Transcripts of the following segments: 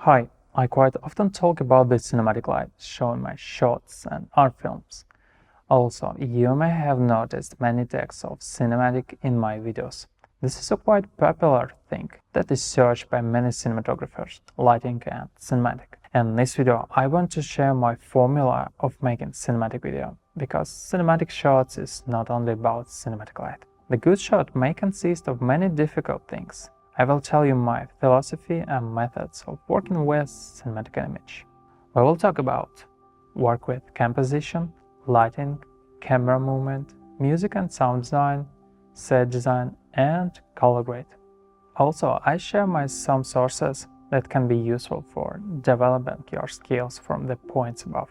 Hi, I quite often talk about the cinematic light shown in my shorts and art films. Also, you may have noticed many texts of cinematic in my videos. This is a quite popular thing that is searched by many cinematographers, lighting and cinematic. In this video, I want to share my formula of making cinematic video, because cinematic shots is not only about cinematic light. The good shot may consist of many difficult things. I will tell you my philosophy and methods of working with cinematic image. We will talk about work with composition, lighting, camera movement, music and sound design, set design, and color grade. Also, I share some sources that can be useful for developing your skills from the points above.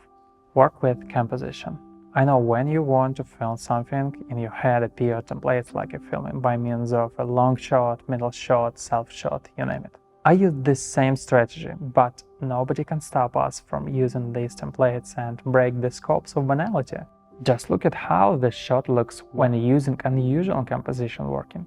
Work with composition. I know when you want to film something, in your head appear templates like a filming by means of a long shot, middle shot, self shot, you name it. I use this same strategy, but nobody can stop us from using these templates and break the scopes of banality. Just look at how the shot looks when using unusual composition working.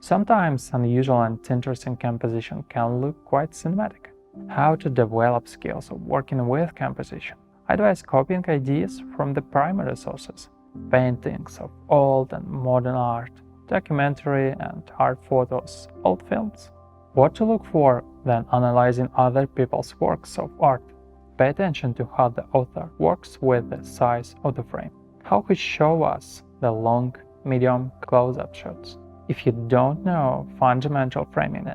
Sometimes unusual and interesting composition can look quite cinematic. How to develop skills of working with composition. I advise copying ideas from the primary sources, paintings of old and modern art, documentary and art photos, old films. What to look for when analyzing other people's works of art. Pay attention to how the author works with the size of the frame, how he shows us the long, medium, close-up shots. If you don't know fundamental framing,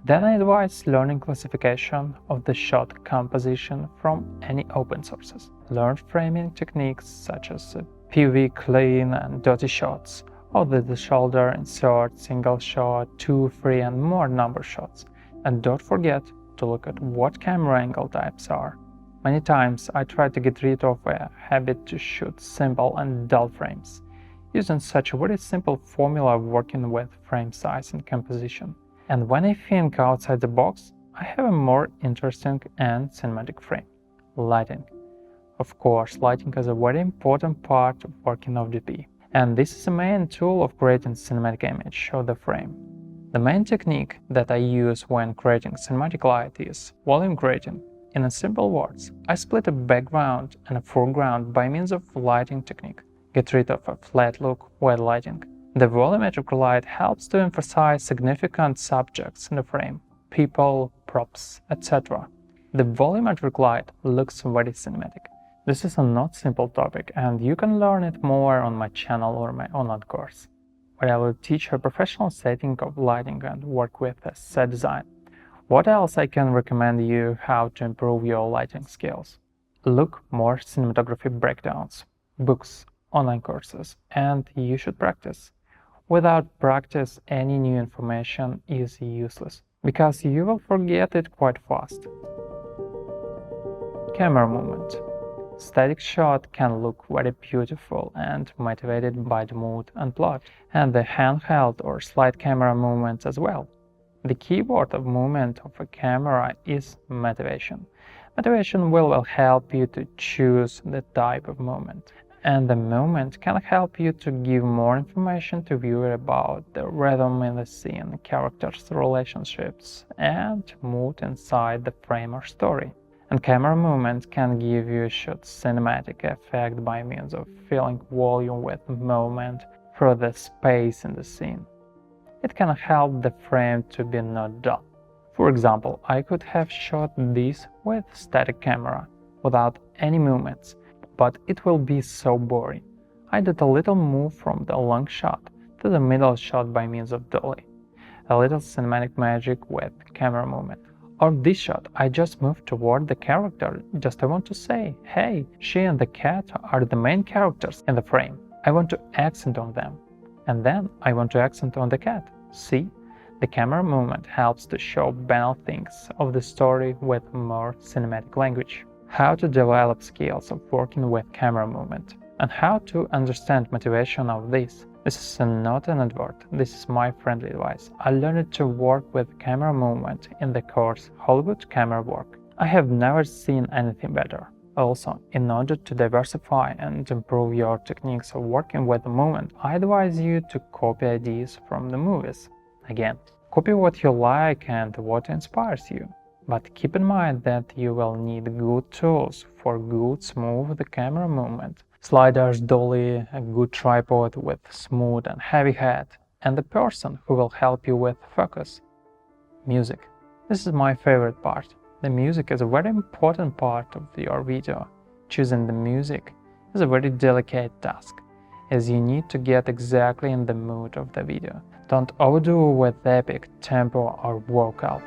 then I advise learning classification of the shot composition from any open sources. Learn framing techniques such as PV, clean and dirty shots, or the shoulder, insert, single shot, 2, 3 and more number shots. And don't forget to look at what camera angle types are. Many times I try to get rid of a habit to shoot simple and dull frames, using such a very simple formula of working with frame size and composition. And when I think outside the box, I have a more interesting and cinematic frame. Lighting. Of course, lighting is a very important part of working of DP, and this is the main tool of creating cinematic image of the frame. The main technique that I use when creating cinematic light is volume grading. In simple words, I split a background and a foreground by means of lighting technique. Get rid of a flat look with lighting. The volumetric light helps to emphasize significant subjects in the frame, people, props, etc. The volumetric light looks very cinematic. This is a not simple topic, and you can learn it more on my channel or my online course, where I will teach a professional setting of lighting and work with a set design. What else I can recommend you how to improve your lighting skills? Look more cinematography breakdowns, books, online courses, and you should practice. Without practice, any new information is useless, because you will forget it quite fast. Camera movement. Static shot can look very beautiful and motivated by the mood and plot, and the handheld or slide camera movement as well. The keyword of movement of a camera is motivation. Motivation will help you to choose the type of movement. And the movement can help you to give more information to viewer about the rhythm in the scene, characters' relationships, and mood inside the frame or story. And camera movement can give you a shot cinematic effect by means of filling volume with movement through the space in the scene. It can help the frame to be not dull. For example, I could have shot this with static camera, without any movements, but it will be so boring. I did a little move from the long shot to the middle shot by means of dolly. A little cinematic magic with camera movement. Or this shot, I just moved toward the character, I want to say, hey, she and the cat are the main characters in the frame. I want to accent on them. And then I want to accent on the cat. See? The camera movement helps to show banal things of the story with more cinematic language. How to develop skills of working with camera movement, and how to understand motivation of this. This is not an advert, this is my friendly advice. I learned to work with camera movement in the course Hollywood Camera Work. I have never seen anything better. Also, in order to diversify and improve your techniques of working with the movement, I advise you to copy ideas from the movies. Again, copy what you like and what inspires you. But keep in mind that you will need good tools for good smooth camera movement. Sliders, dolly, a good tripod with smooth and heavy head, and the person who will help you with focus. Music. This is my favorite part. The music is a very important part of your video. Choosing the music is a very delicate task, as you need to get exactly in the mood of the video. Don't overdo with epic tempo or vocal.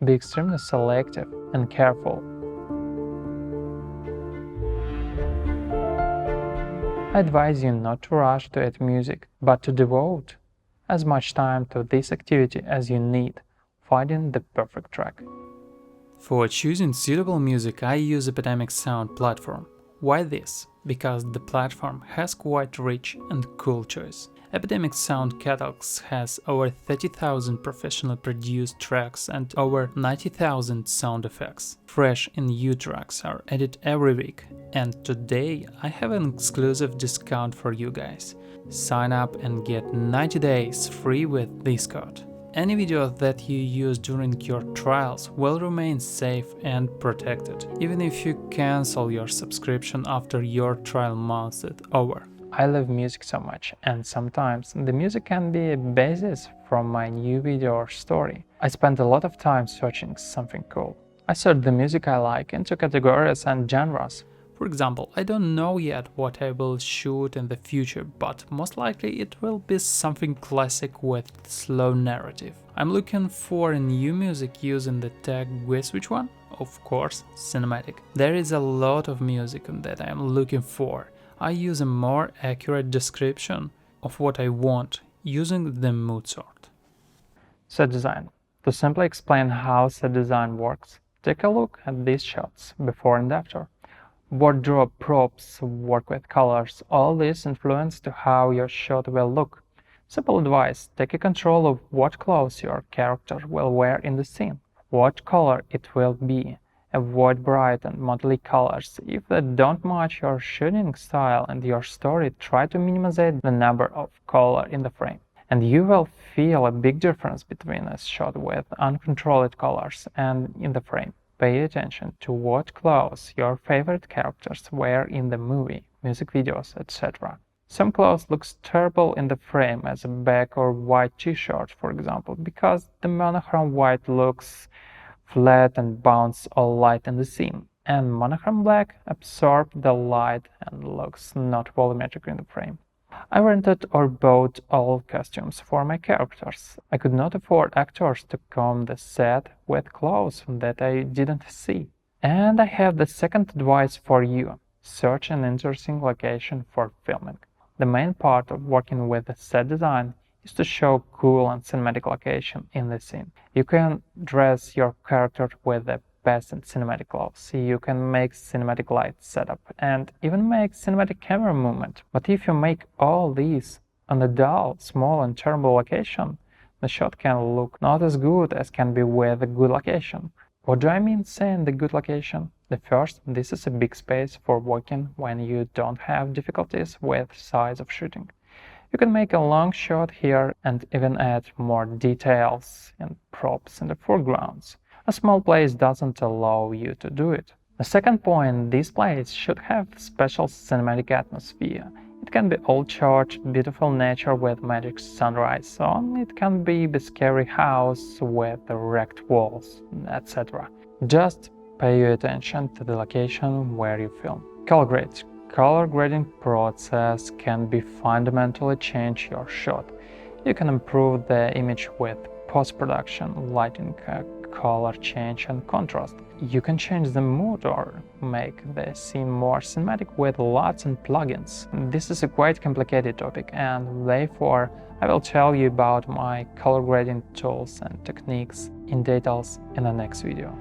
Be extremely selective and careful. I advise you not to rush to add music, but to devote as much time to this activity as you need, finding the perfect track. For choosing suitable music, I use Epidemic Sound platform. Why this? Because the platform has quite rich and cool choice. Epidemic Sound Catalogs has over 30,000 professionally produced tracks and over 90,000 sound effects. Fresh and new tracks are added every week, and today I have an exclusive discount for you guys. Sign up and get 90 days free with this code. Any video that you use during your trials will remain safe and protected, even if you cancel your subscription after your trial month is over. I love music so much, and sometimes the music can be a basis for my new video or story. I spend a lot of time searching something cool. I sort the music I like into categories and genres. For example, I don't know yet what I will shoot in the future, but most likely it will be something classic with slow narrative. I'm looking for new music using the tag guess which one? Of course, cinematic. There is a lot of music that I am looking for. I use a more accurate description of what I want using the mood sort. Set design. To simply explain how set design works, take a look at these shots before and after. Wardrobe, props, work with colors, all this influence to how your shot will look. Simple advice, take control of what clothes your character will wear in the scene, what color it will be. Avoid bright and motley colors. If they don't match your shooting style and your story, try to minimize the number of color in the frame. And you will feel a big difference between a shot with uncontrolled colors and in the frame. Pay attention to what clothes your favorite characters wear in the movie, music videos, etc. Some clothes looks terrible in the frame as a black or white t-shirt, for example, because the monochrome white looks flat and bounce all light in the scene, and monochrome black absorbs the light and looks not volumetric in the frame. I rented or bought all costumes for my characters. I could not afford actors to comb the set with clothes that I didn't see. And I have the second advice for you. Search an interesting location for filming. The main part of working with the set design is to show cool and cinematic location in the scene. You can dress your character with the best in cinematic clothes, you can make cinematic light setup, and even make cinematic camera movement. But if you make all these on a dull, small and terrible location, the shot can look not as good as can be with a good location. What do I mean saying the good location? The first, this is a big space for working when you don't have difficulties with size of shooting. You can make a long shot here and even add more details and props in the foregrounds. A small place doesn't allow you to do it. The second point, this place should have special cinematic atmosphere. It can be all church, beautiful nature with magic sunrise on, it can be the scary house with the wrecked walls, etc. Just pay attention to the location where you film. Color grade. Color grading process can be fundamentally change your shot. You can improve the image with post-production, lighting, color change and contrast. You can change the mood or make the scene more cinematic with lots of plugins. This is a quite complicated topic, and therefore I will tell you about my color grading tools and techniques in details in the next video.